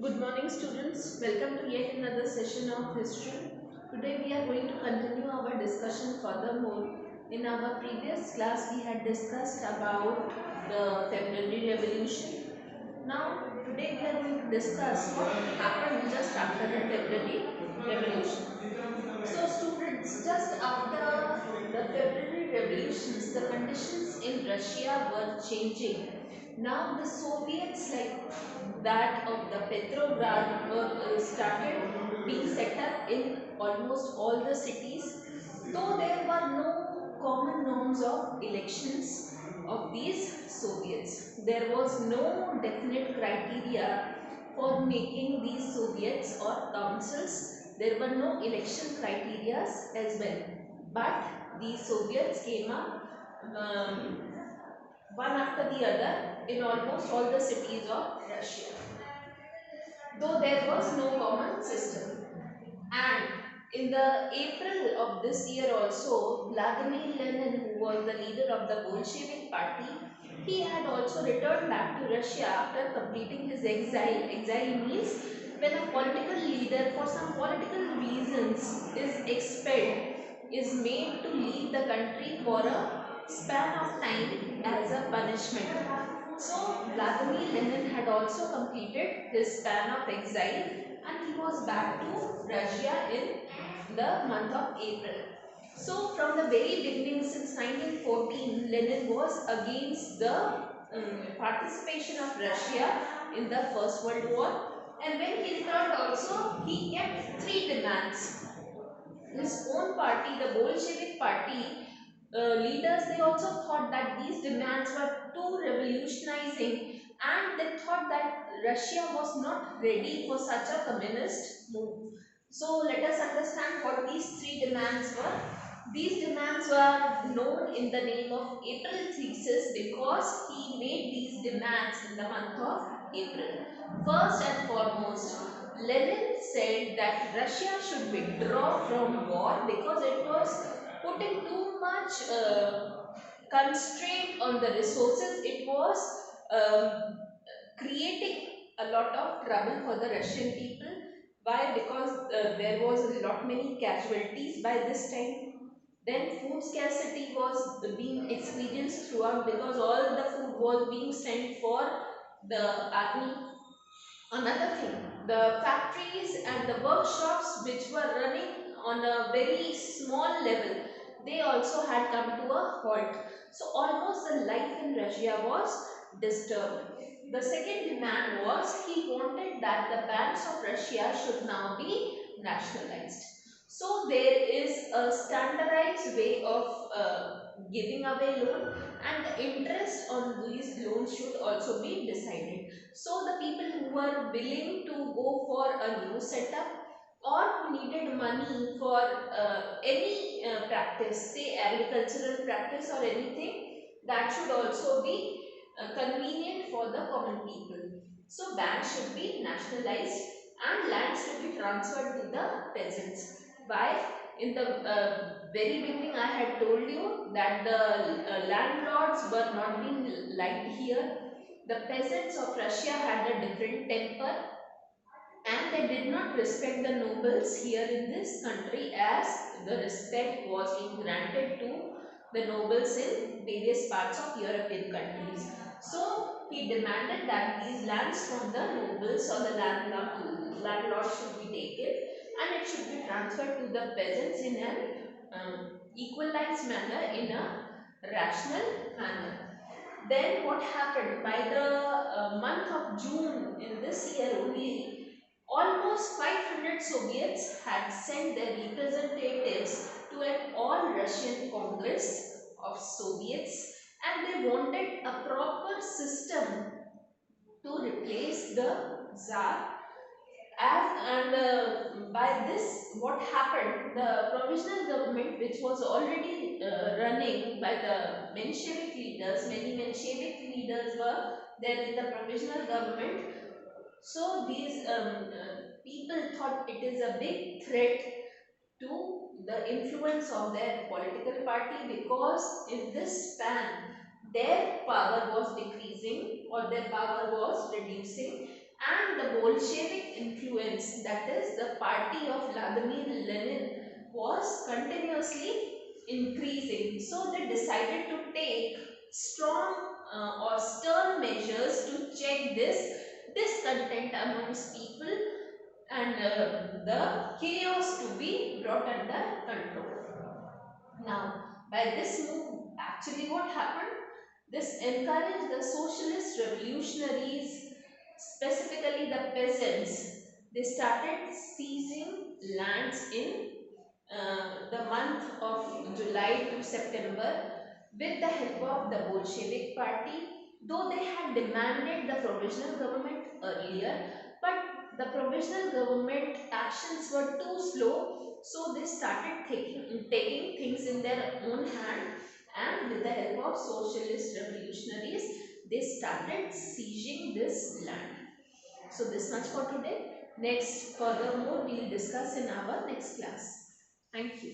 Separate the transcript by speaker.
Speaker 1: Good morning students, welcome to yet another session of history. Today we are going to continue our discussion furthermore. In our previous class we had discussed about the February Revolution. Now today we are going to discuss what happened just after the February Revolution. So students, just after the February revolutions, the conditions in Russia were changing. Now the Soviets like that of the Petrograd were started being set up in almost all the cities. Though there were no common norms of elections of these Soviets. There was no definite criteria for making these Soviets or councils. There were no election criteria as well, but these Soviets came up one after the other in almost all the cities of Russia, though there was no common system. And in the April of this year also, Vladimir Lenin, who was the leader of the Bolshevik party, he had also returned back to Russia after completing his exile. Exile means when a political leader for some political reasons is expelled, is made to leave the country for a span of time as a punishment. So Vladimir Lenin had also completed his span of exile and he was back to Russia in the month of April. So from the very beginning since 1914, Lenin was against the participation of Russia in the First World War, and when he returned also he kept three demands. His own party, the Bolshevik party, leaders, they also thought that these demands were too revolutionizing and they thought that Russia was not ready for such a communist move. So let us understand what these three demands were. These demands were known in the name of April thesis because he made these demands in the month of April. First and foremost, Lenin said that Russia should withdraw from war because it was putting too much constraint on the resources. It was um, creating a lot of trouble for the Russian people. Why? Because there was a lot many casualties by this time. Then food scarcity was being experienced throughout because all the food was being sent for the army. Another thing, the factories and the workshops which were running on a very small level, they also had come to a halt. So almost the life in Russia was disturbed. The second demand was he wanted that the banks of Russia should now be nationalized. So there is a standardized way of giving away loan, and the interest on these loans should also be decided. So the people who were willing to go for a new setup or who needed money for any practice, say agricultural practice or anything, that should also be convenient for the common people. So banks should be nationalized and land should be transferred to the peasants. Why? In the very beginning I had told you that the landlords were not being liked here. The peasants of Russia had a different temper and they did not respect the nobles here in this country as the respect was being granted to the nobles in various parts of European countries. So he demanded that these lands from the nobles or the landlords should be taken and it should be transferred to the peasants in an equalized manner, in a rational manner. Then what happened? By the month of June in this year only, almost 500 Soviets had sent their representatives to an all-Russian Congress of Soviets, and they wanted a proper system to replace the Tsar. By this, what happened, the provisional government, which was already running by the Menshevik leaders, many Menshevik leaders were there in the provisional government. So these people thought it is a big threat to the influence of their political party, because in this span their power was decreasing or their power was reducing, and the Bolshevik influence, that is the party of Vladimir Lenin, was continuously increasing. So they decided to take strong or stern measures to check this discontent amongst people and the chaos to be brought under control. Now, by this move, actually what happened? This encouraged the socialist revolutionaries, specifically the peasants. They started seizing lands in the month of July to September with the help of the Bolshevik party, though they had demanded the provisional government earlier, but the provisional government actions were too slow, so they started taking things in their own hand, and with the help of socialist revolutionaries, they started seizing this land. So this much for today. Next, furthermore, we will discuss in our next class. Thank you.